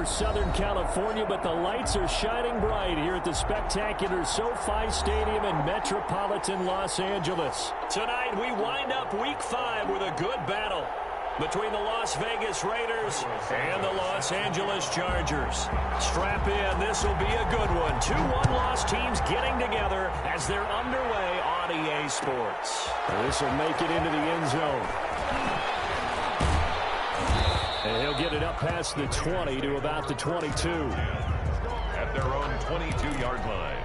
over Southern California, but the lights are shining bright here at the spectacular SoFi Stadium in metropolitan Los Angeles. Tonight, we wind up Week 5 with a good battle between the Las Vegas Raiders and the Los Angeles Chargers. Strap in, this will be a good one. 2 one-loss teams getting together as they're underway on EA Sports. This will make it into the end zone. And he'll get it up past the 20 to about the 22. At their own 22-yard line.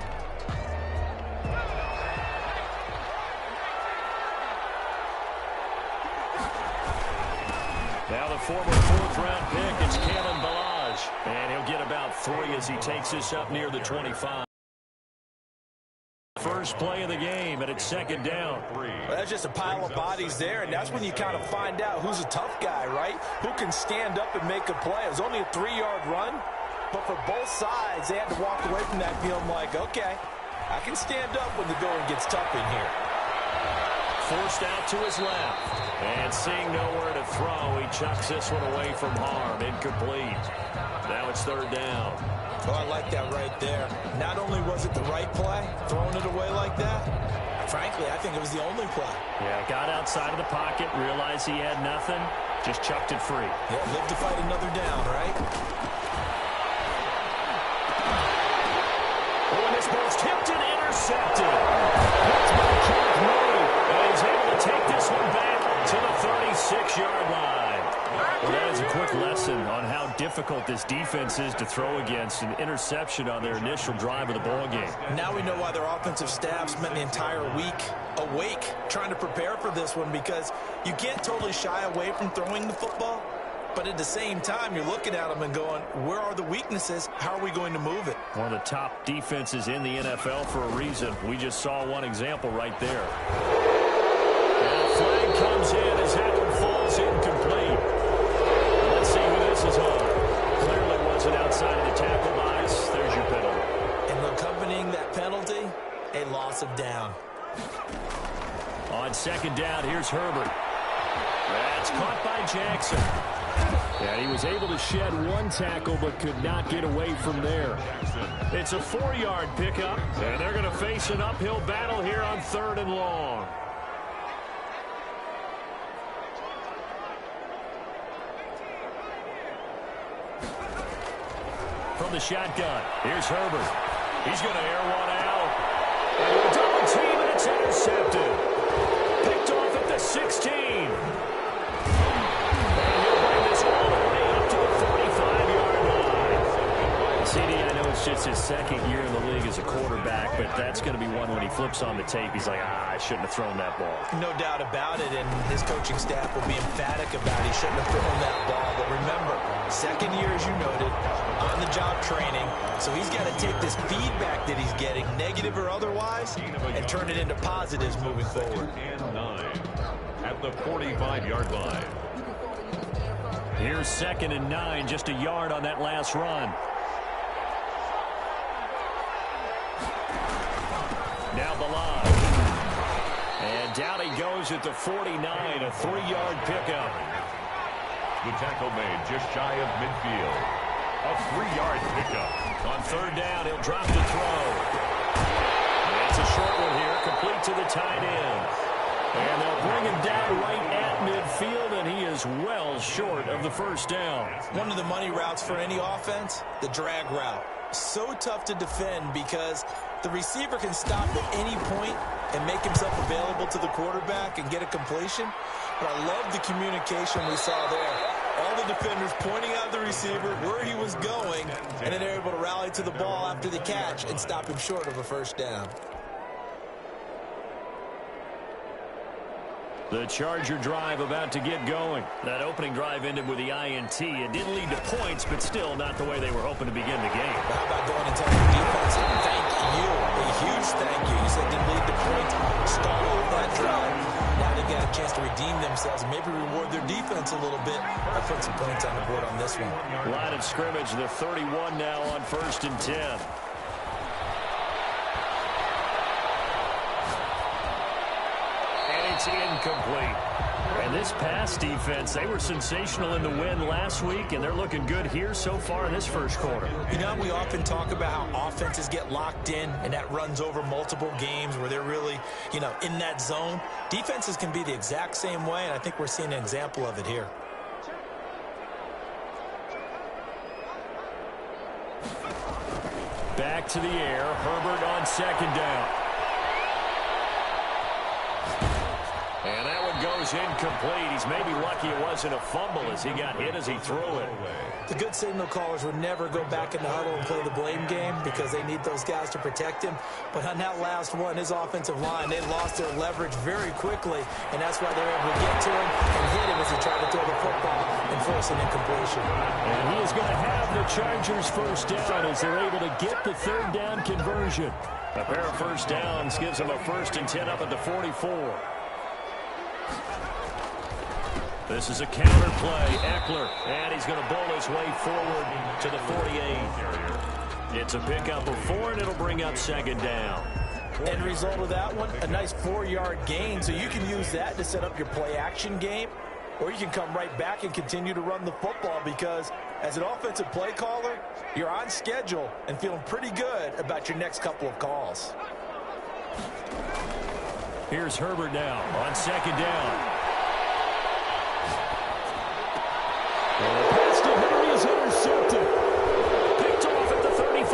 Now the former 4th-round pick, it's Kalen Ballage. And he'll get about 3 as he takes this up near the 25. First play of the game, and it's 2nd down. Well, that's just a pile of bodies there, and that's when you kind of find out who's a tough guy, right? Who can stand up and make a play. It was only a 3-yard run, but for both sides, they had to walk away from that feeling like, okay, I can stand up when the going gets tough in here. Forced out to his left, and seeing nowhere to throw, he chucks this one away from harm. Incomplete. Now it's 3rd down. Oh, I like that right there. Not only was it the right play, throwing it away like that, frankly, I think it was the only play. Yeah, got outside of the pocket, realized he had nothing, just chucked it free. Yeah, live to fight another down, right? Oh, and this ball's tipped and intercepted. That's by Kenneth Murray, and he's able to take this one back to the 36-yard line. Well, that is a quick lesson on how difficult this defense is to throw against. An interception on their initial drive of the ballgame. Now we know why their offensive staff spent the entire week awake trying to prepare for this one, because you can't totally shy away from throwing the football, but at the same time, you're looking at them and going, where are the weaknesses? How are we going to move it? One of the top defenses in the NFL for a reason. We just saw one example right there. And a flag comes in as that one falls incomplete. Let's see who this is on. Clearly wasn't outside of the tackle box. There's your penalty. And accompanying that penalty, a loss of down. On 2nd down, here's Herbert. That's caught by Jackson. And he was able to shed one tackle but could not get away from there. It's a 4-yard pickup, and they're going to face an uphill battle here on 3rd and long. From the shotgun, here's Herbert. He's going to air one out. And a double team, and it's intercepted. Picked off at the 16. And he'll bring this all the way up to the 45-yard line. CD, I know it's just his 2nd year in the league as a quarterback, but that's going to be one when he flips on the tape. He's like, I shouldn't have thrown that ball. No doubt about it, and his coaching staff will be emphatic about he shouldn't have thrown that ball. But remember, 2nd year, as you noted, on-the-job training, so he's got to take this feedback that he's getting, negative or otherwise, and turn it into positives moving forward. And 9 at the 45-yard line. Here's 2nd and 9, just a yard on that last run. Now Ballage. And down he goes at the 49, a 3-yard pickup. The tackle made just shy of midfield. A 3-yard pickup. On 3rd down, he'll drop the throw. And it's a short one here, complete to the tight end. And they'll bring him down right at midfield, and he is well short of the 1st down. One of the money routes for any offense, the drag route. So tough to defend because the receiver can stop at any point and make himself available to the quarterback and get a completion. But I love the communication we saw there. All the defenders pointing out the receiver, where he was going, and then they're able to rally to the ball after the catch and stop him short of a 1st down. The Charger drive about to get going. That opening drive ended with the INT. It didn't lead to points, but still not the way they were hoping to begin the game. How about going and telling the defense, thank you, a huge thank you. You said didn't lead to points, start off that drive. Now they got a chance to redeem themselves and maybe reward their defense a little bit by putting some points on the board on this one. Line of scrimmage, the 31 now on 1st and 10. It's incomplete. And this pass defense, they were sensational in the win last week, and they're looking good here so far in this first quarter. You know, we often talk about how offenses get locked in, and that runs over multiple games where they're really, in that zone. Defenses can be the exact same way, and I think we're seeing an example of it here. Back to the air. Herbert on second down. And that one goes incomplete. He's maybe lucky it wasn't a fumble as he got hit as he threw it. The good signal callers would never go back in the huddle and play the blame game because they need those guys to protect him. But on that last one, his offensive line, they lost their leverage very quickly, and that's why they're able to get to him and hit him as he tried to throw the football and force an incompletion. And he is going to have the Chargers first down as they're able to get the third down conversion. A pair of first downs gives them a 1st and 10 up at the 44. This is a counter play. Eckler, and he's going to bowl his way forward to the 48. It's a pickup of 4, and it'll bring up second down. End result of that one, a nice 4-yard gain. So you can use that to set up your play-action game, or you can come right back and continue to run the football because as an offensive play caller, you're on schedule and feeling pretty good about your next couple of calls. Here's Herbert now on second down. And the pass to Henry is intercepted. Picked off at the 35.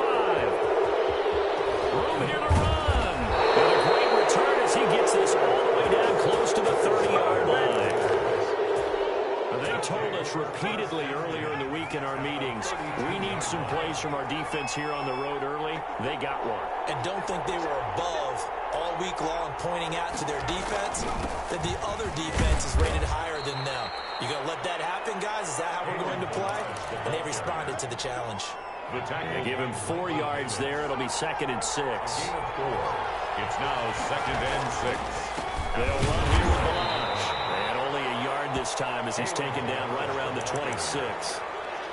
Room here to run. And a great return as he gets this all the way down close to the 30-yard line. They told us repeatedly earlier in the week in our meetings, we need some plays from our defense here on the road early. They got one. And don't think they were above all week long pointing out to their defense that the other defense is rated higher than them. You going to let that happen, guys? Is that how we're going to play? And they responded to the challenge. They give him 4 yards there. It'll be 2nd and 6. It's now 2nd and 6. They'll run here with Blanche. And only a yard this time as he's taken down right around the 26.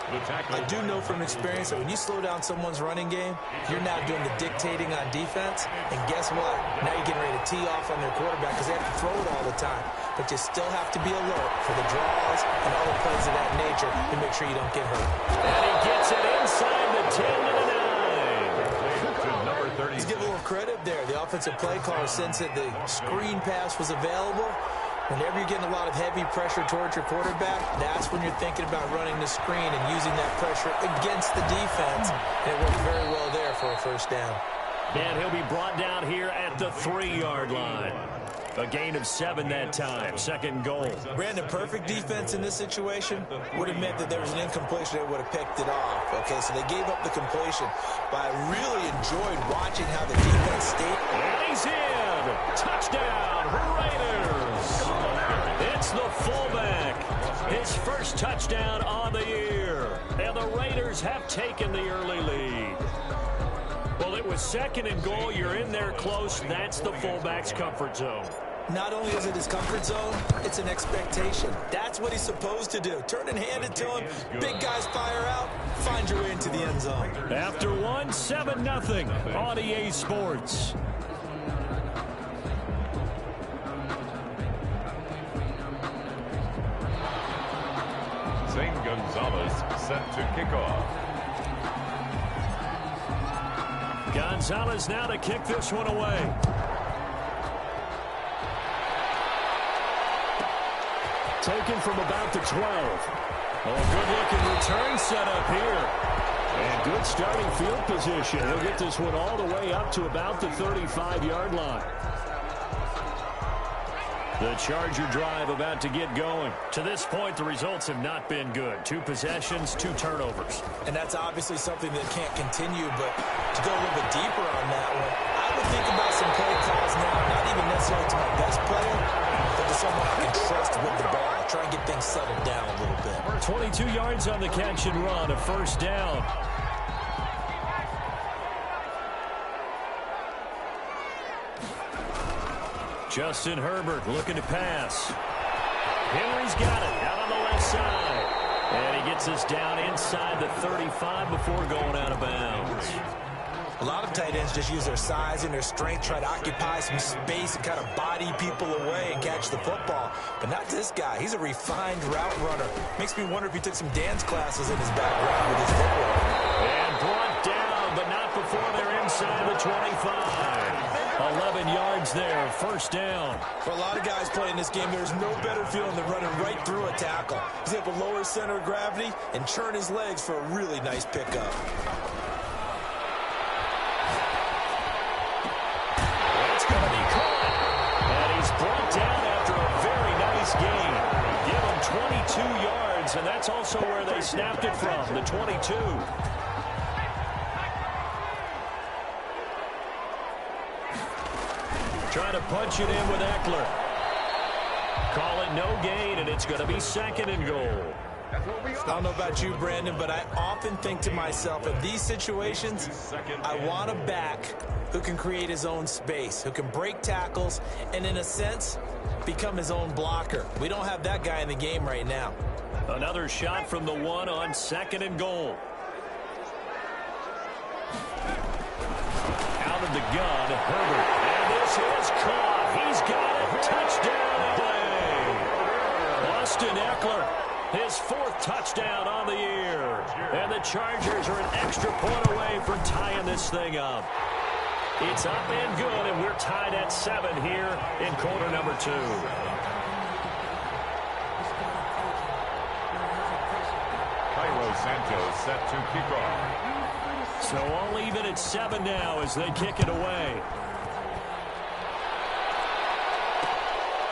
I do know from experience that when you slow down someone's running game, you're now doing the dictating on defense. And guess what? Now you're getting ready to tee off on their quarterback because they have to throw it all the time. But you still have to be alert for the draws and other plays of that nature to make sure you don't get hurt. And he gets it inside the 10 to the 9. Let's give a little credit there. The offensive play caller, since that the screen pass was available, whenever you're getting a lot of heavy pressure towards your quarterback, that's when you're thinking about running the screen and using that pressure against the defense. And it worked very well there for a first down. And he'll be brought down here at the 3-yard line. A gain of 7 that time. 2nd goal. Brandon, perfect defense in this situation would have meant that there was an incompletion. They would have picked it off. Okay, so they gave up the completion. But I really enjoyed watching how the defense stayed. And he's in. Touchdown, Raiders. It's the fullback. His first touchdown on the year. And the Raiders have taken the early lead. Well, it was 2nd and goal. You're in there close. That's the fullback's comfort zone. Not only is it his comfort zone, it's an expectation. That's what he's supposed to do. Turn and hand it to him. Big guys fire out. Find your way into the end zone. After 1, 7-0 on EA Sports. Zane Gonzalez set to kick off. Gonzalez now to kick this one away. Taken from about the 12. Oh, good-looking return set up here. And good starting field position. He'll get this one all the way up to about the 35-yard line. The Charger drive about to get going. To this point, the results have not been good. 2 possessions, 2 turnovers. And that's obviously something that can't continue, but to go a little bit deeper on that one, I would think about some play calls now, not even necessarily to my best player, but to someone I can trust with the ball. Try and get things settled down a little bit. 22 yards on the catch and run, a first down. Justin Herbert looking to pass. Henry's got it out on the left side. And he gets us down inside the 35 before going out of bounds. A lot of tight ends just use their size and their strength, try to occupy some space and kind of body people away and catch the football. But not this guy. He's a refined route runner. Makes me wonder if he took some dance classes in his background with his footwork. And brought down, but not before they're inside the 25. 11 yards there, first down. For a lot of guys playing this game, there's no better feeling than running right through a tackle. He's able to lower his center of gravity and churn his legs for a really nice pickup. It's going to be caught. And he's brought down after a very nice gain. Give him 22 yards, and that's also where they snapped it from, the 22. Trying to punch it in with Eckler. Call it no gain, and it's going to be second and goal. I don't know about you, Brandon, but I often think to myself, in these situations, I want a back who can create his own space, who can break tackles, and in a sense, become his own blocker. We don't have that guy in the game right now. Another shot from the one on second and goal. Out of the gun, Herbert. And this is caught. He's got it. Touchdown, LA. Austin Eckler, his 4th touchdown on the year. And the Chargers are an extra point away from tying this thing up. It's up and good, and we're tied at 7 here in quarter number 2. Santos set to kick off. So all even at 7 now as they kick it away.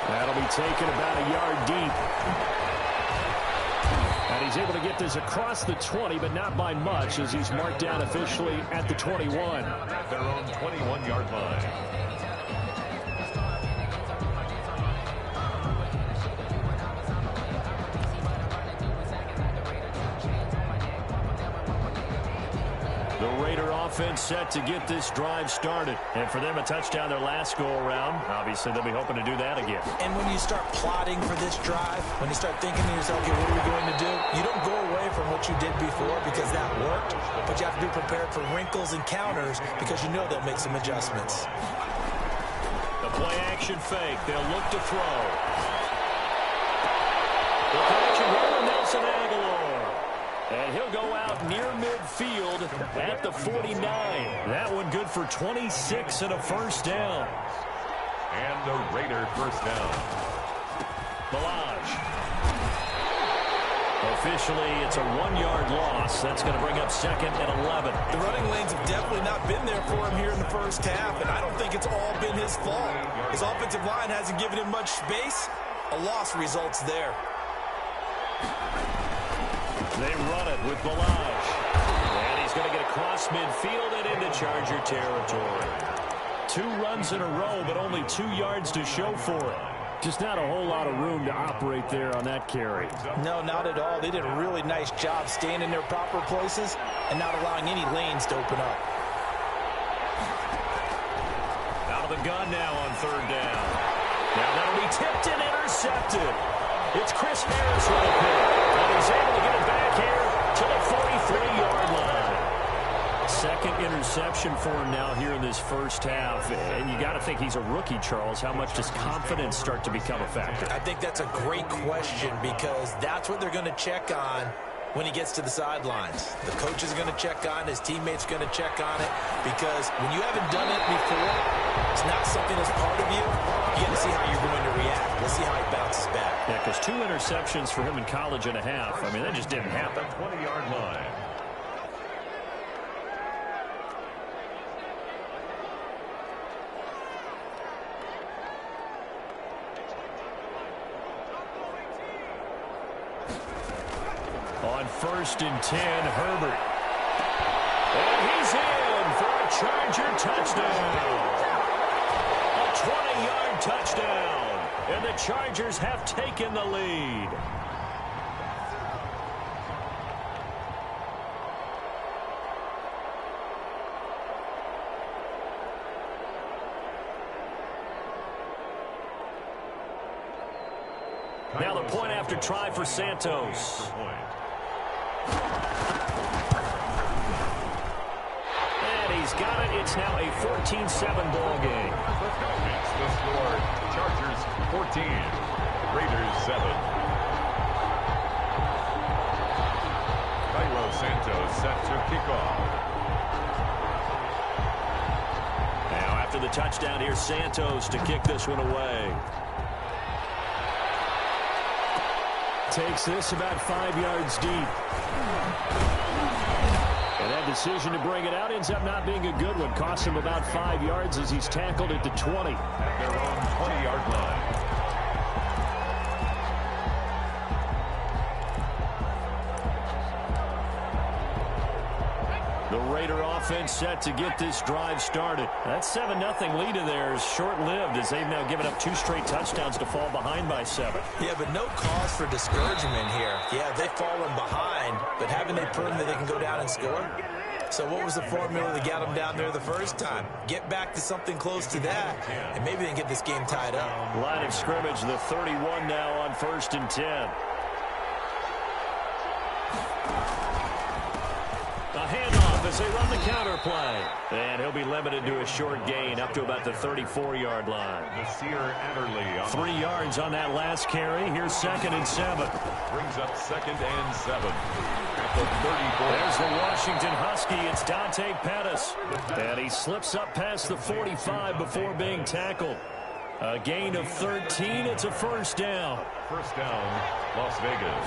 That'll be taken about a yard deep. And he's able to get this across the 20, but not by much, as he's marked down officially at the 21. Their own 21-yard line. The Raider offense set to get this drive started. And for them, a touchdown their last go-around. Obviously, they'll be hoping to do that again. And when you start plotting for this drive, when you start thinking to yourself, okay, what are we going to do? You don't go away from what you did before because that worked, but you have to be prepared for wrinkles and counters because you know they'll make some adjustments. The play-action fake. They'll look to throw. The connection here with Nelson Aguilar. And he'll go out near midfield at the 49. That one good for 26 and a first down. And the Raider first down. Balaj. Officially, it's a 1-yard loss. That's going to bring up second and 11. The running lanes have definitely not been there for him here in the first half, and I don't think it's all been his fault. His offensive line hasn't given him much space. A loss results there. They run it with Balaj. And he's going to get across midfield and into Charger territory. 2 runs in a row, but only 2 yards to show for it. Just not a whole lot of room to operate there on that carry. No, not at all. They did a really nice job staying in their proper places and not allowing any lanes to open up. Out of the gun now on 3rd down. Now that'll be tipped and intercepted. It's Chris Harris right there. And he's able to get it back here to the 43-yard line. Second interception for him now here in this first half. And you got to think he's a rookie, Charles. How much does confidence start to become a factor? I think that's a great question because that's what they're going to check on when he gets to the sidelines. The coach is going to check on, his teammates are going to check on it because when you haven't done it before, it's not something that's part of you. You got to see how you're going to react. Let's see how he bounces back. Yeah, because 2 interceptions for him in college and a half. I mean, that just didn't happen. 20-yard line. On 1st and 10, Herbert. And he's in for a Charger touchdown. A 20-yard touchdown. And the Chargers have taken the lead. Now the point after try for Santos. And he's got it. It's now a 14-7 ball game. It's the score. Chargers 14, Raiders 7. Santos set to kick off. Now after the touchdown, here's Santos to kick this one away. Takes this about 5 yards deep. And that decision to bring it out ends up not being a good one. Costs him about 5 yards as he's tackled at the 20. At their own 20-yard line. The Raider offense set to get this drive started. That 7-0 lead in there is short-lived as they've now given up 2 straight touchdowns to fall behind by 7. Yeah, but no cause for discouragement here. Yeah, they've fallen behind, but haven't they proven that they can go down and score? So what was the formula that got them down there the first time? Get back to something close to that, and maybe they can get this game tied up. Line of scrimmage, the 31 now on 1st and 10. A handoff as they run the counter play. And he'll be limited to a short gain up to about the 34-yard line. Nasir Adderley. 3 yards on that last carry. Here's 2nd and 7. Brings up 2nd and 7. At the 34. There's the Washington Husky. It's Dante Pettis. And he slips up past the 45 before being tackled. A gain of 13. It's a first down. First down, Las Vegas.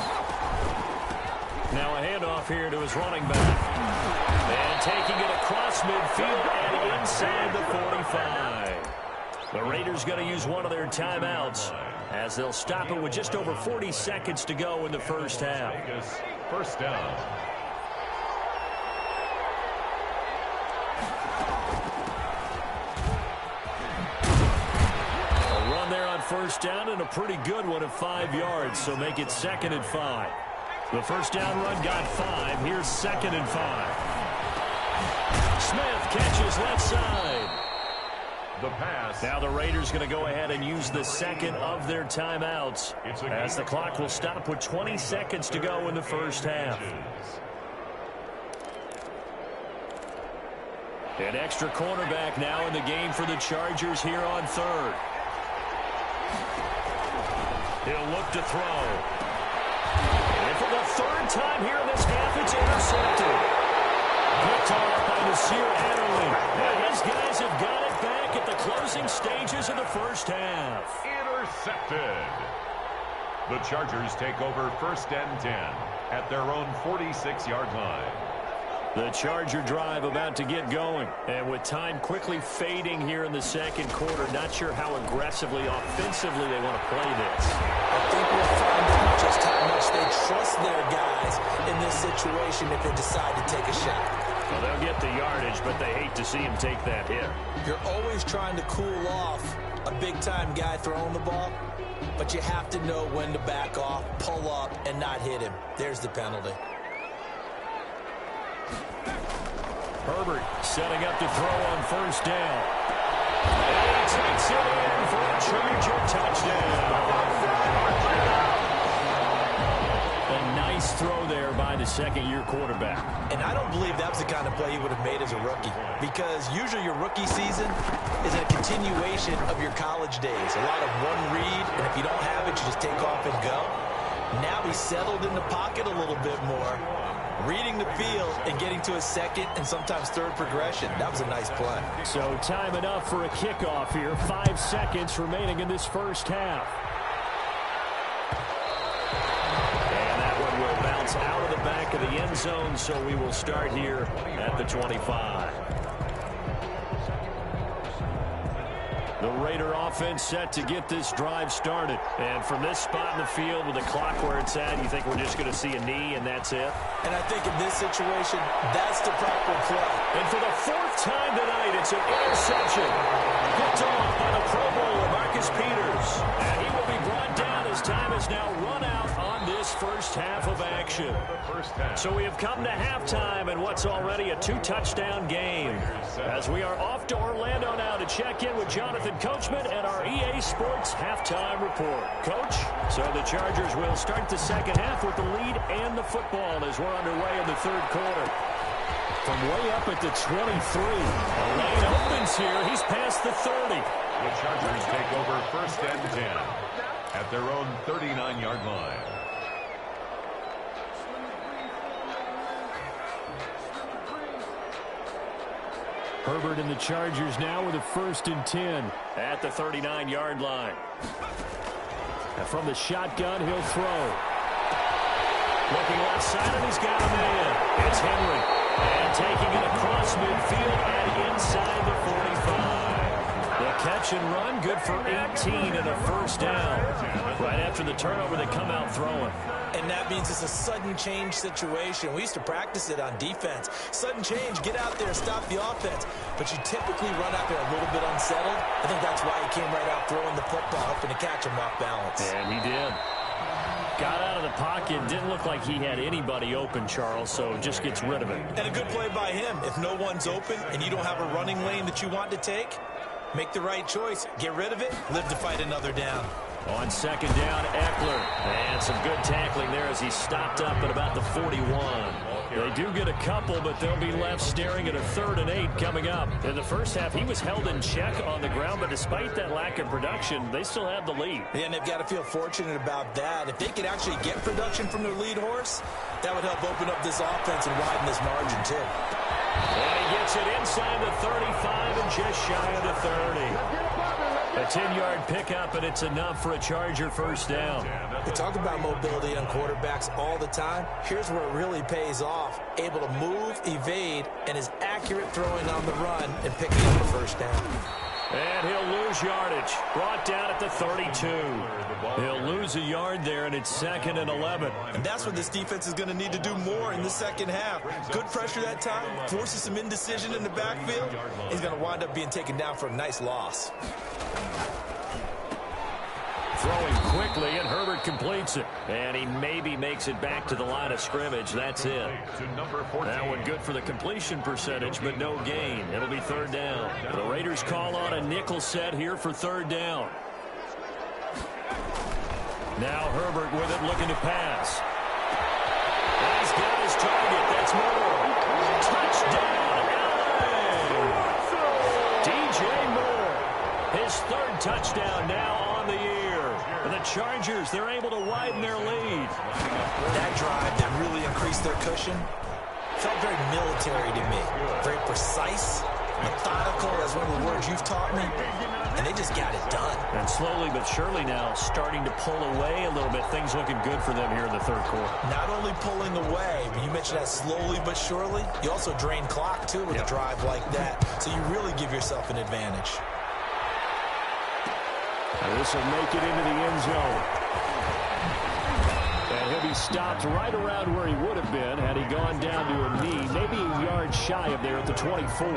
Now a handoff here to his running back. And taking it across midfield and inside the 45. The Raiders going to use one of their timeouts as they'll stop it with just over 40 seconds to go in the first half. Vegas, first down. A run there on first down and a pretty good one of 5 yards, so make it 2nd and 5. The first down run got 5. Here's 2nd and 5. Smith catches left side. The pass. Now the Raiders going to go ahead and use the second of their timeouts as the clock will stop with 20 seconds to go in the first half. An extra cornerback now in the game for the Chargers here on 3rd. He'll look to throw. And for the 3rd time here in this half, it's intercepted. Picked off by Nasir Adderley. And his guys have got it back at the closing stages of the first half. Intercepted. The Chargers take over 1st and 10 at their own 46-yard line. The Charger drive about to get going. And with time quickly fading here in the 2nd quarter, not sure how aggressively, offensively they want to play this. I think we'll find out just how much they trust their guys in this situation if they decide to take a shot. Well, they'll get the yardage, but they hate to see him take that hit. You're always trying to cool off a big-time guy throwing the ball, but you have to know when to back off, pull up, and not hit him. There's the penalty. Herbert setting up to throw on first down. And he takes it in for a Charger touchdown. A nice throw there by the 2nd-year quarterback. And I don't believe that was the kind of play he would have made as a rookie, because usually your rookie season is a continuation of your college days. A lot of one read, and if you don't have it, you just take off and go. Now he's settled in the pocket a little bit more, reading the field and getting to a 2nd and sometimes 3rd progression. That was a nice play. So time enough for a kickoff here. 5 seconds remaining in this first half. And that one will bounce out of the back of the end zone, so we will start here at the 25. The Raider offense set to get this drive started. And from this spot in the field with the clock where it's at, you think we're just going to see a knee and that's it? And I think in this situation, that's the proper play. And for the 4th time tonight, it's an interception. Picked off by the Pro Bowler, Marcus Peters. And he will be brought down as time has now run out on this first half of action. So we have come to halftime in what's already a 2-touchdown game. As we are off to Orlando now to check in with Jonathan Coachman and our EA Sports halftime report. Coach, so the Chargers will start the second half with the lead and the football as we're underway in the 3rd quarter. from way up at the 23. The lane opens here. He's past the 30. The Chargers take over first and 10 at their own 39-yard line. Herbert and the Chargers now with a first and 10 at the 39-yard line. And from the shotgun, he'll throw. Looking left side, and he's got a man. It's Henry. And taking it across midfield and inside the 45. The catch and run, good for 18 and a first down. Right after the turnover, they come out throwing. And that means it's a sudden change situation. We used to practice it on defense. Sudden change, get out there, stop the offense. But you typically run out there a little bit unsettled. I think that's why he came right out throwing the football, hoping to catch him off balance. And he did. Got out of the pocket. Didn't look like he had anybody open, Charles, so just gets rid of it. And a good play by him. If no one's open and you don't have a running lane that you want to take, make the right choice. Get rid of it. Live to fight another down. On second down, Eckler. And some good tackling there as he stopped up at about the 41. They do get a couple, but they'll be left staring at a 3rd and 8 coming up. In the first half, he was held in check on the ground, but despite that lack of production, they still have the lead. And they've got to feel fortunate about that. If they could actually get production from their lead horse, that would help open up this offense and widen this margin, too. And he gets it inside the 35 and just shy of the 30. A 10-yard pickup, and it's enough for a Charger first down. We talk about mobility on quarterbacks all the time. Here's where it really pays off. Able to move, evade, and is accurate throwing on the run and picking up a first down. And he'll lose yardage. Brought down at the 32. He'll lose a yard there, and it's 2nd and 11. And that's what this defense is going to need to do more in the second half. Good pressure that time, forces some indecision in the backfield. He's going to wind up being taken down for a nice loss. Throwing quickly, and Herbert completes it. And he maybe makes it back to the line of scrimmage. That's it. That one good for the completion percentage, but no gain. It'll be 3rd down. The Raiders call on a nickel set here for 3rd down. Now Herbert with it, looking to pass. And he's got his target. That's Moore. Touchdown, LA! DJ Moore. His 3rd touchdown now on the year. And the Chargers, they're able to widen their lead. That drive that really increased their cushion felt very military to me. Very precise, methodical, that's one of the words you've taught me. And they just got it done. And slowly but surely now starting to pull away a little bit. Things looking good for them here in the 3rd quarter. Not only pulling away, but you mentioned that slowly but surely. You also drain clock, too, with a drive like that. So you really give yourself an advantage. This will make it into the end zone. And he'll be stopped right around where he would have been had he gone down to a knee, maybe a yard shy of there at the 24.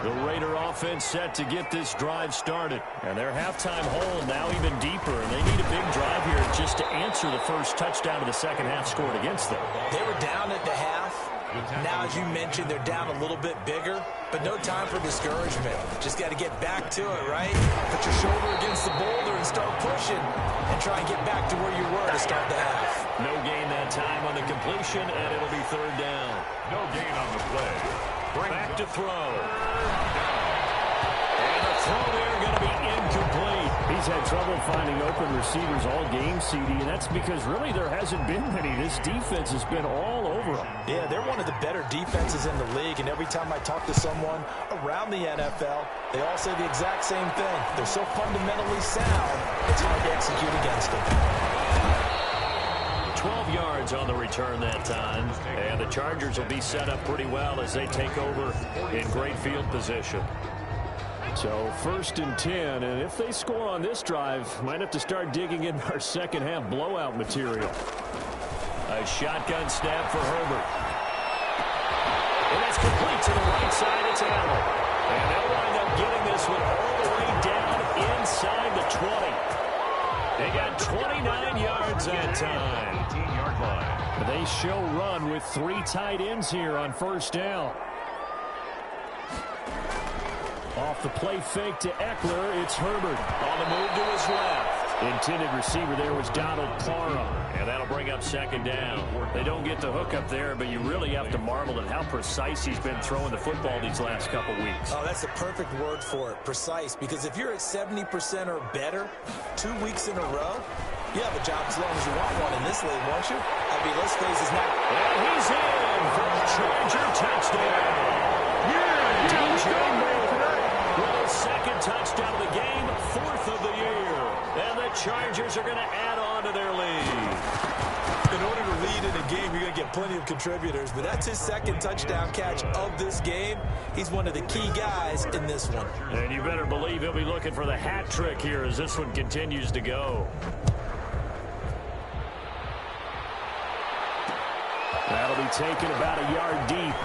The Raider offense set to get this drive started. And their halftime hole now even deeper, and they need a big drive here just to answer the first touchdown of the second half scored against them. They were down at the half. Now, as you mentioned, they're down a little bit bigger, but no time for discouragement. Just got to get back to it, right? Put your shoulder against the boulder and start pushing and try and get back to where you were to start the half. No gain that time on the completion, and it'll be 3rd down. No gain on the play. Back to throw. And the throw there going to be incomplete. He's had trouble finding open receivers all game, CD, and that's because really there hasn't been many. This defense has been all over them. Yeah, they're one of the better defenses in the league, and every time I talk to someone around the NFL, they all say the exact same thing. They're so fundamentally sound, it's hard to execute against them. 12 yards on the return that time, and the Chargers will be set up pretty well as they take over in great field position. So 1st and 10, and if they score on this drive, might have to start digging in our second half blowout material. A shotgun snap for Herbert. And that's complete to the right side. It's Allen. And they'll wind up getting this one all the way down inside the 20. They got 29 yards that time. 18-yard line. They show run with 3 tight ends here on 1st down. Off the play fake to Eckler, it's Herbert. On the move to his left. Intended receiver there was Donald Parham, and that'll bring up second down. They don't get the hook up there, but you really have to marvel at how precise he's been throwing the football these last couple weeks. Oh, that's a perfect word for it, precise, because if you're at 70% or better 2 weeks in a row, you have a job as long as you want one in this league, won't you? I mean, let's face it, not... And he's in for a Charger touchdown. DJ with his second touchdown of the game, 4th of the year. And the Chargers are going to add on to their lead. In order to lead in a game, you're going to get plenty of contributors, but that's his second touchdown catch of this game. He's one of the key guys in this one. And you better believe he'll be looking for the hat trick here as this one continues to go. That'll be taken about a yard deep.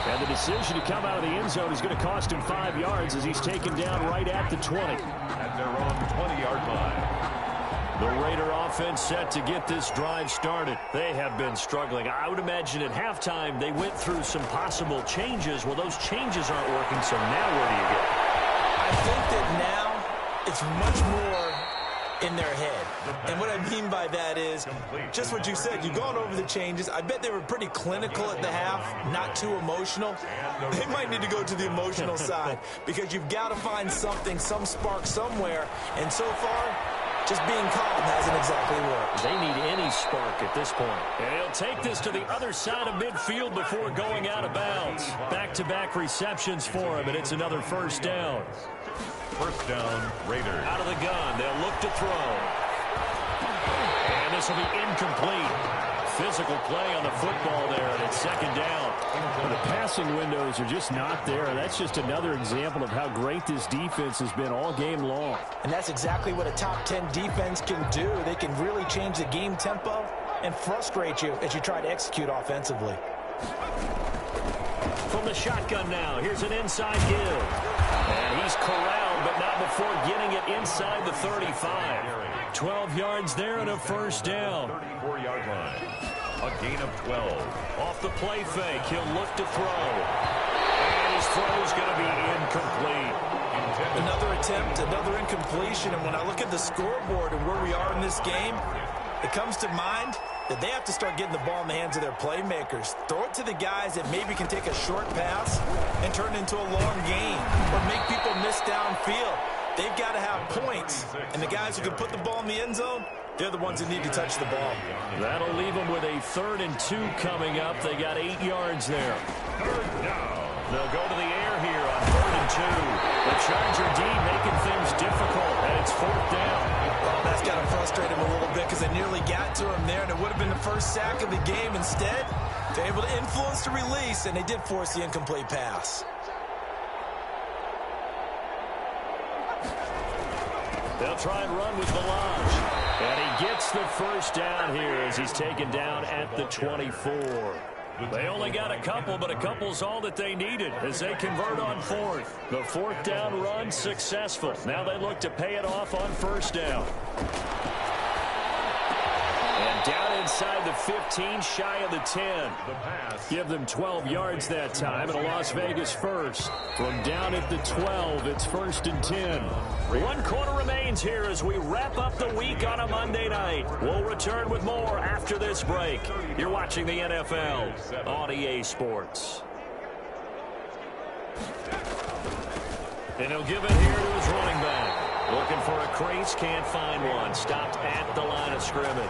And the decision to come out of the end zone is going to cost him 5 yards as he's taken down right at the 20. At their own 20-yard line. The Raider offense set to get this drive started. They have been struggling. I would imagine at halftime they went through some possible changes. Well, those changes aren't working, so now where do you go? I think that now it's much more in their head. And what I mean by that is just what you said. You've gone over the changes. I bet they were pretty clinical at the half, not too emotional. They might need to go to the emotional side because you've got to find something, some spark somewhere. And so far, just being calm hasn't exactly worked. They need any spark at this point. And he'll take this to the other side of midfield before going out of bounds. Back-to-back receptions for him, and it's another first down. First down, Raiders. Out of the gun, they'll look to throw. And this will be incomplete. Physical play on the football there, and it's second down. Well, the passing windows are just not there. That's just another example of how great this defense has been all game long. And that's exactly what a top 10 defense can do. They can really change the game tempo and frustrate you as you try to execute offensively. From the shotgun now, here's an inside give. And he's corralled, but not before getting it inside the 35. 12 yards there and a first down. 34-yard line. A gain of 12. Off the play fake, he'll look to throw. And his throw's going to be incomplete. Another attempt, another incompletion. And when I look at the scoreboard and where we are in this game, it comes to mind that they have to start getting the ball in the hands of their playmakers. Throw it to the guys that maybe can take a short pass and turn it into a long gain or make people miss downfield. They've got to have points. And the guys who can put the ball in the end zone, they're the ones that need to touch the ball. That'll leave them with a 3rd and 2 coming up. They got 8 yards there. Third down. They'll go to the air here on 3rd and 2. The Charger D making things difficult, and it's 4th down. Well, that's got to frustrate him a little bit because they nearly got to him there, and it would have been the first sack of the game. Instead, they're able to influence the release, and they did force the incomplete pass. They'll try and run with Melange. And he gets the first down here as he's taken down at the 24. They only got a couple, but a couple's all that they needed as they convert on 4th. The 4th down run successful. Now they look to pay it off on 1st down. And down inside the 15, shy of the 10. Give them 12 yards that time, and a Las Vegas first. From down at the 12, it's 1st and 10. 1 quarter remains here as we wrap up the week on a Monday night. We'll return with more after this break. You're watching the NFL on EA Sports. And he'll give it here to his running back. Looking for a crease, can't find one. Stopped at the line of scrimmage.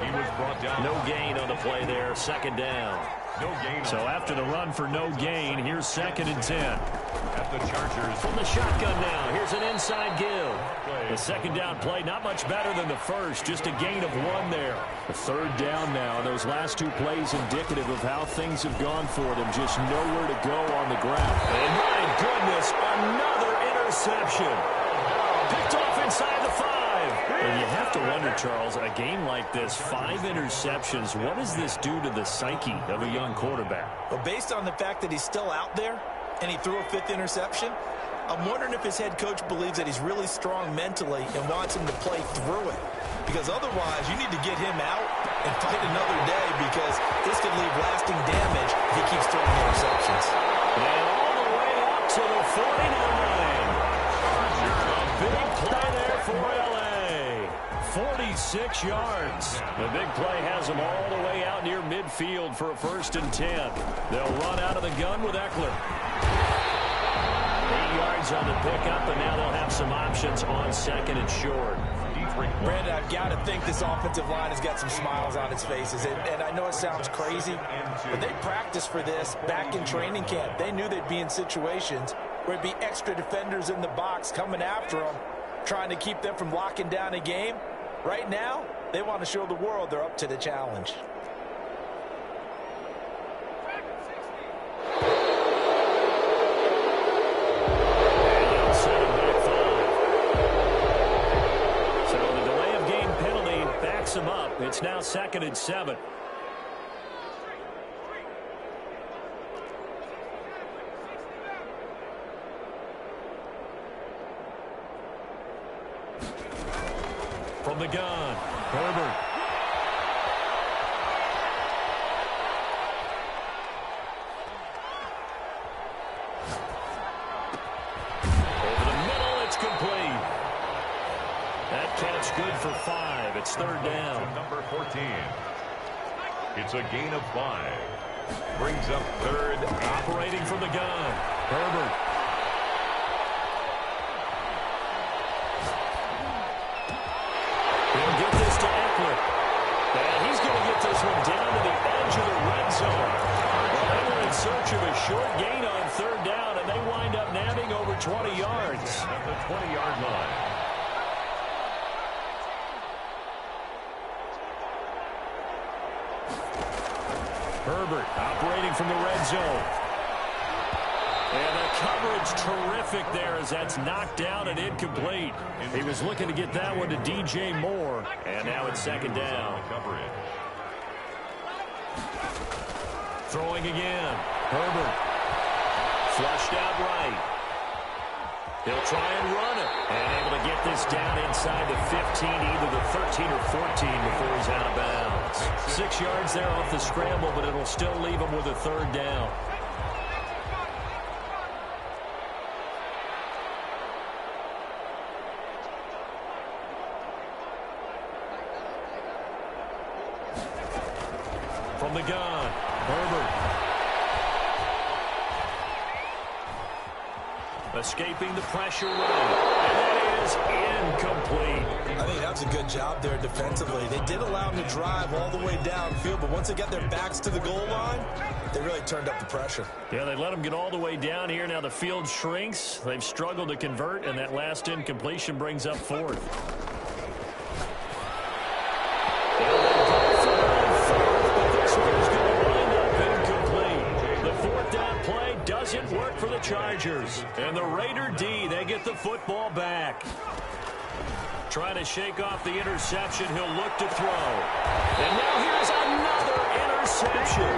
He was brought down. No gain on the play there, second down. No gain. So after the run for no gain, here's 2nd and 10. At the Chargers. From the shotgun now, here's an inside give. The second down play, not much better than the first, just a gain of 1 there. The 3rd down now, those last 2 plays indicative of how things have gone for them. Just nowhere to go on the ground. And my goodness, another interception. Picked off inside the 5. And you have to wonder, Charles, a game like this, 5 interceptions, what does this do to the psyche of a young quarterback? Well, based on the fact that he's still out there and he threw a 5th interception, I'm wondering if his head coach believes that he's really strong mentally and wants him to play through it. Because otherwise, you need to get him out and fight another day because this could leave lasting damage if he keeps throwing interceptions. And all the way up to the 49. A big play there for 6 yards. The big play has them all the way out near midfield for a 1st and 10. They'll run out of the gun with Eckler. 8 yards on the pickup, and now they'll have some options on 2nd and short. Brandon, I've got to think this offensive line has got some smiles on its faces. And I know it sounds crazy, but they practiced for this back in training camp. They knew they'd be in situations where it'd be extra defenders in the box coming after them, trying to keep them from locking down a game. Right now, they want to show the world they're up to the challenge. Him up. It's now 2nd and 7. From the gun, Herbert. Over the middle, it's complete. That catch good for 5. It's 3rd down. Number 14. It's a gain of 5. Brings up 3rd. Operating from the gun. Herbert. He'll get this to Eckler. And he's going to get this one down to the edge of the red zone. Well, they were in search of a short gain on 3rd down, and they wind up nabbing over 20 yards. At the 20-yard line. Herbert operating from the red zone. And the coverage terrific there as that's knocked down and incomplete. He was looking to get that one to DJ Moore. And now it's 2nd down. Throwing again. Herbert. Flushed out right. He'll try and run it. And able to get this down inside the 15, either the 13 or 14 before he's out of bounds. 6 yards there off the scramble, but it'll still leave him with a 3rd down. From the gun, Herbert. Escaping the pressure run. And that is incomplete. I think that's a good job there defensively. They did allow him to drive all the way downfield, but once they got their backs to the goal line, they really turned up the pressure. Yeah, they let him get all the way down here. Now the field shrinks. They've struggled to convert, and that last incompletion brings up 4th. Doesn't work for the Chargers. And the Raider D, they get the football back. Trying to shake off the interception. He'll look to throw. And now here's another interception.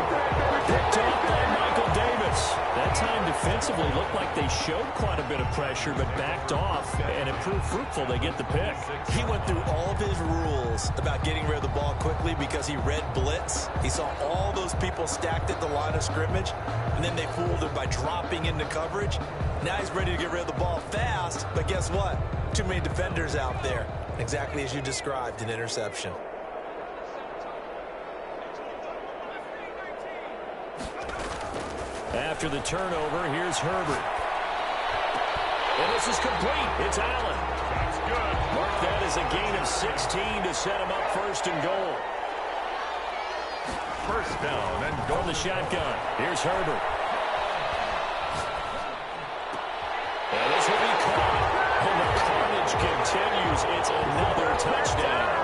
Picked off by Michael Davis. That time defensively looked like they showed quite a bit of pressure, but backed off, and it proved fruitful. They get the pick. He went through all of his rules about getting rid of the ball quickly because he read blitz. He saw all those people stacked at the line of scrimmage, and then they fooled him by dropping into coverage. Now he's ready to get rid of the ball fast, but guess what? Too many defenders out there. Exactly as you described, an interception. After the turnover, here's Herbert. And this is complete. It's Allen. That's good. Mark that as a gain of 16 to set him up 1st and goal. 1st down and goal. From the shotgun, here's Herbert. And this will be caught. And the carnage continues. It's another touchdown.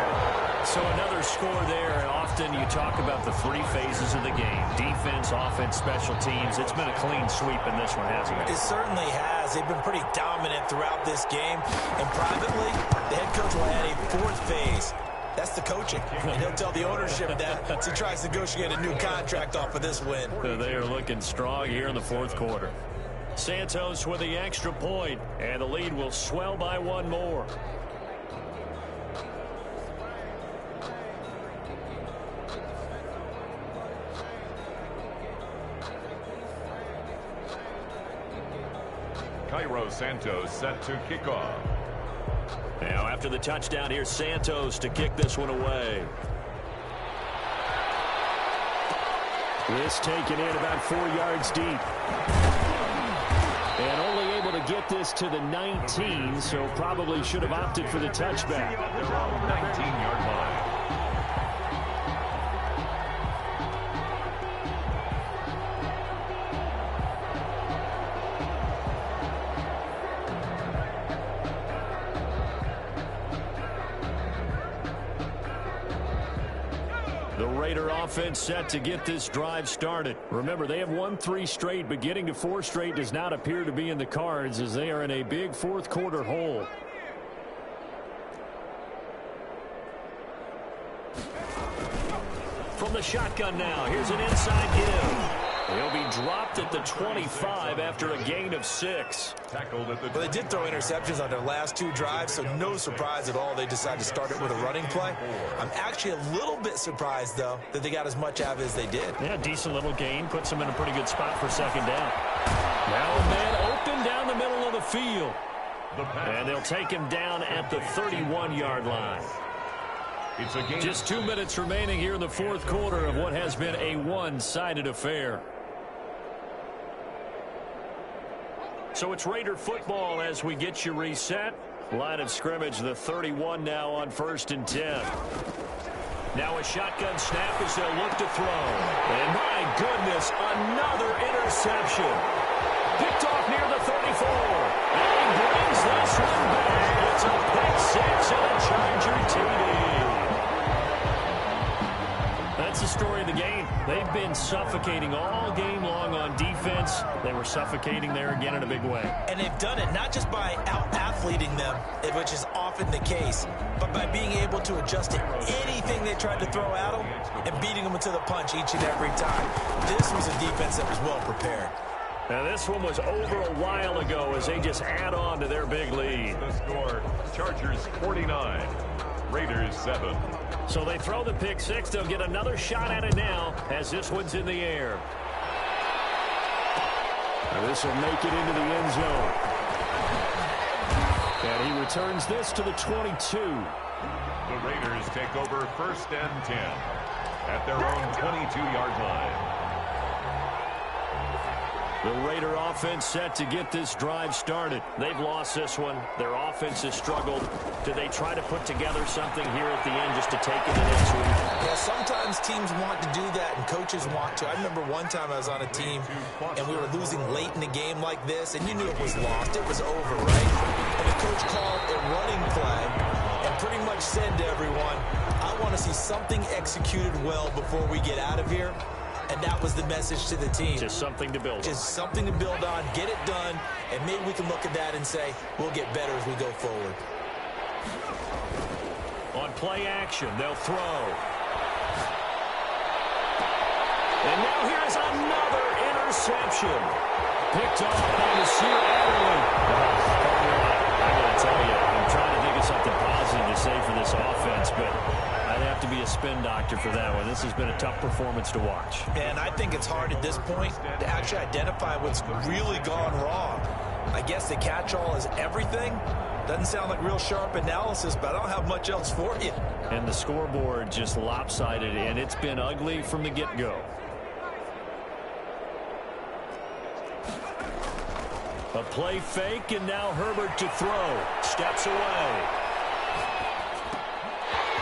So another score there, and often you talk about the 3 phases of the game. Defense, offense, special teams. It's been a clean sweep in this one, hasn't it? It certainly has. They've been pretty dominant throughout this game. And privately, the head coach will add a 4th phase. That's the coaching. And he'll tell the ownership that as he tries to negotiate a new contract off of this win. They are looking strong here in the 4th quarter. Santos with the extra point, and the lead will swell by 1 more. Cairo Santos set to kick off. Now after the touchdown, here's Santos to kick this one away. This taken in about 4 yards deep. And only able to get this to the 19, so probably should have opted for the touchback. 19-yard line. The Raider offense set to get this drive started. Remember, they have won 3 straight, but getting to 4 straight does not appear to be in the cards as they are in a big fourth quarter hole. From the shotgun now, here's an inside give. He'll be dropped at the 25 after a gain of 6. Tackled at the But they did throw interceptions on their last 2 drives, so no surprise at all they decided to start it with a running play. I'm actually a little bit surprised, though, that they got as much out of it as they did. Yeah, decent little gain. Puts them in a pretty good spot for second down. Now a man open down the middle of the field. And they'll take him down at the 31-yard line. It's a game. Just 2 minutes remaining here in the fourth quarter of what has been a one-sided affair. So it's Raider football as we get you reset. Line of scrimmage, the 31 now on 1st and 10. Now a shotgun snap as they'll look to throw. And my goodness, another interception. Picked off near the 34. And he brings this one back. It's a pick 6 and a Charger TD. That's the story of the game. They've been suffocating all game long on defense. They were suffocating there again in a big way. And they've done it not just by out-athleting them, which is often the case, but by being able to adjust to anything they tried to throw at them and beating them to the punch each and every time. This was a defense that was well prepared. Now this one was over a while ago as they just add on to their big lead. The score, Chargers 49, Raiders 7. So they throw the pick 6. They'll get another shot at it now as this one's in the air. Now this will make it into the end zone. And he returns this to the 22. The Raiders take over 1st and 10 at their own 22-yard line. The Raider offense set to get this drive started. They've lost this one. Their offense has struggled. Do they try to put together something here at the end just to take it the next week? Yeah, sometimes teams want to do that and coaches want to. I remember one time I was on a team and we were losing late in a game like this and you knew it was lost. It was over, right? And the coach called a running play and pretty much said to everyone, I want to see something executed well before we get out of here. And that was the message to the team. Just something to build on. Just something to build on, get it done, and maybe we can look at that and say, we'll get better as we go forward. On play action, they'll throw. And now here's another interception. Picked off by Nasir Adderley. I got to tell you, I'm trying to think of something positive to say for this offense, but I'd have to be a spin doctor for that one. This has been a tough performance to watch. And I think it's hard at this point to actually identify what's really gone wrong. I guess the catch-all is everything. Doesn't sound like real sharp analysis, but I don't have much else for you. And the scoreboard just lopsided, and it's been ugly from the get-go. A play fake, and now Herbert to throw. Steps away.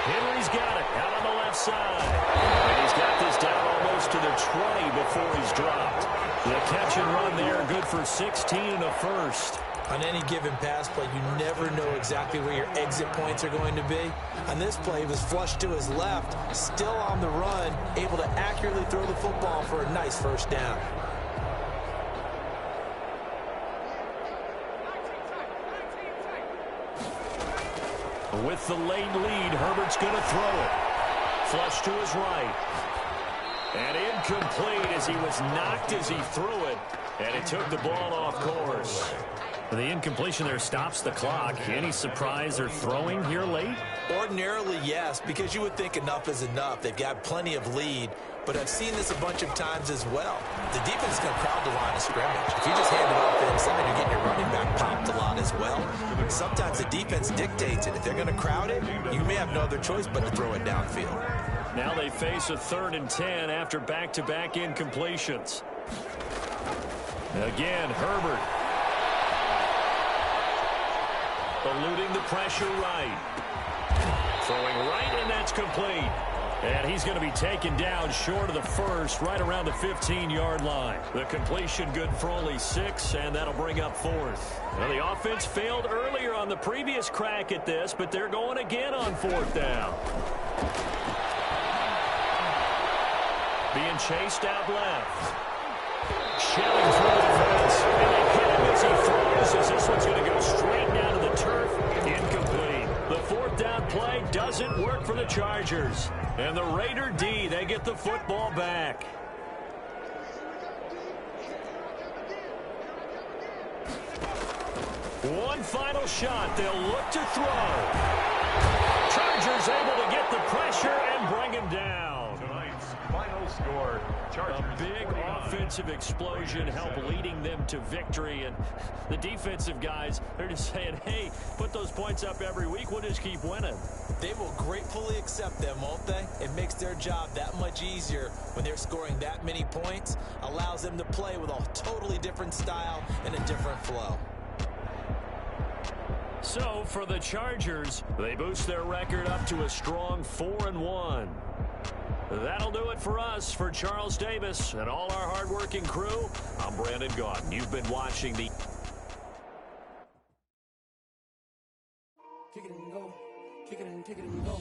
Henry's got it out on the left side. And he's got this down almost to the 20 before he's dropped. The catch and run there, good for 16 and a first. On any given pass play, you never know exactly where your exit points are going to be. On this play, he was flushed to his left, still on the run, able to accurately throw the football for a nice first down. With the late lead, Herbert's going to throw it. Flush to his right. And incomplete as he was knocked as he threw it. And it took the ball off course. The incompletion there stops the clock. Any surprise or throwing here late? Ordinarily, yes, because you would think enough is enough. They've got plenty of lead, but I've seen this a bunch of times as well. The defense is going to crowd the line of scrimmage. If you just hand it off inside, you're getting your running back popped a lot as well. Sometimes the defense dictates it. If they're going to crowd it, you may have no other choice but to throw it downfield. Now they face a 3rd and 10 after back-to-back incompletions. Again, Herbert. Eluding the pressure right. Throwing right, and that's complete. And he's going to be taken down short of the first, right around the 15-yard line. The completion good for only 6, and that'll bring up 4th. Well, the offense failed earlier on the previous crack at this, but they're going again on 4th down. Being chased out left. Shelling through the defense, and they hit him as he throws, as this one's going to go straight down to the turf. Incomplete. The 4th down play doesn't work for the Chargers. And the Raider D, they get the football back. One final shot. They'll look to throw. Chargers able to get the pressure and bring him down. Tonight's final score. Chargers. A big offensive explosion helped leading them to victory. And the defensive guys, they're just saying, hey, put those points up every week. We'll just keep winning. They will gratefully accept them, won't they? It makes their job that much easier when they're scoring that many points. Allows them to play with a totally different style and a different flow. So, for the Chargers, they boost their record up to a strong 4-1. That'll do it for us. For Charles Davis and all our hardworking crew, I'm Brandon Gaudin. You've been watching the... Kick it and go. Kick it and go.